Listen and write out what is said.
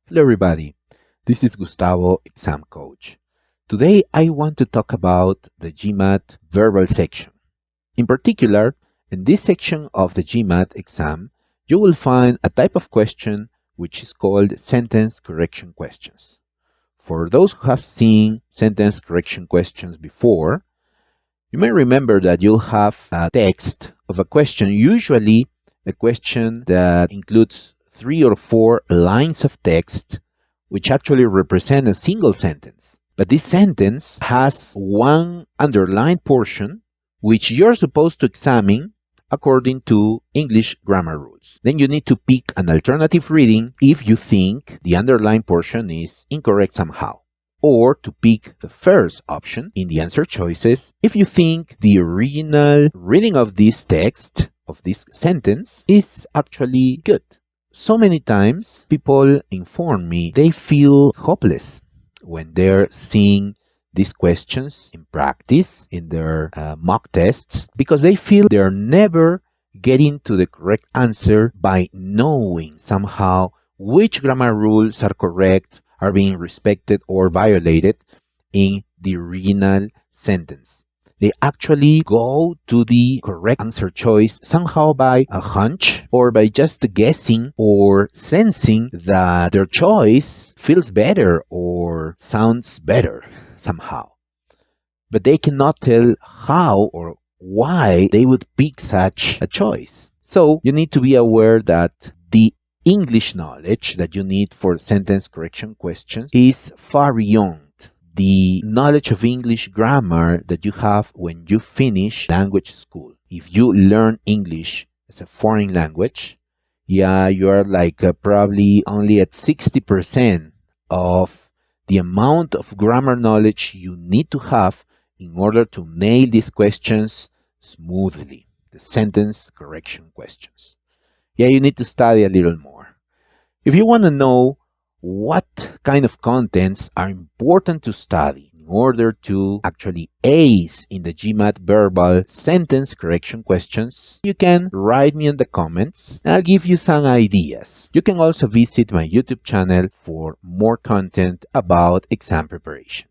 Hello everybody, this is Gustavo, exam coach. Today I want to talk about the GMAT verbal section. In particular, in this section of the GMAT exam, you will find a type of question which is called sentence correction questions. For those who have seen sentence correction questions before, you may remember that you'll have a text of a question, usually a question that includes 3 or 4 lines of text which actually represent a single sentence. But this sentence has one underlined portion which you're supposed to examine according to English grammar rules. Then you need to pick an alternative reading if you think the underlined portion is incorrect somehow, or to pick the first option in the answer choices if you think the original reading of this text, of this sentence, is actually good. So many times people inform me they feel hopeless when they're seeing these questions in practice, in their mock tests, because they feel they're never getting to the correct answer by knowing somehow which grammar rules are correct, are being respected or violated in the original sentence. They actually go to the correct answer choice somehow by a hunch or by just guessing or sensing that their choice feels better or sounds better somehow. But they cannot tell how or why they would pick such a choice. So you need to be aware that the English knowledge that you need for sentence correction questions is far beyond the knowledge of English grammar that you have when you finish language school. If you learn English as a foreign language, you are like probably only at 60% of the amount of grammar knowledge you need to have in order to nail these questions smoothly, the sentence correction questions. You need to study a little more. If you want to know what kind of contents are important to study in order to actually ace in the GMAT verbal sentence correction questions, you can write me in the comments and I'll give you some ideas. You can also visit my YouTube channel for more content about exam preparation.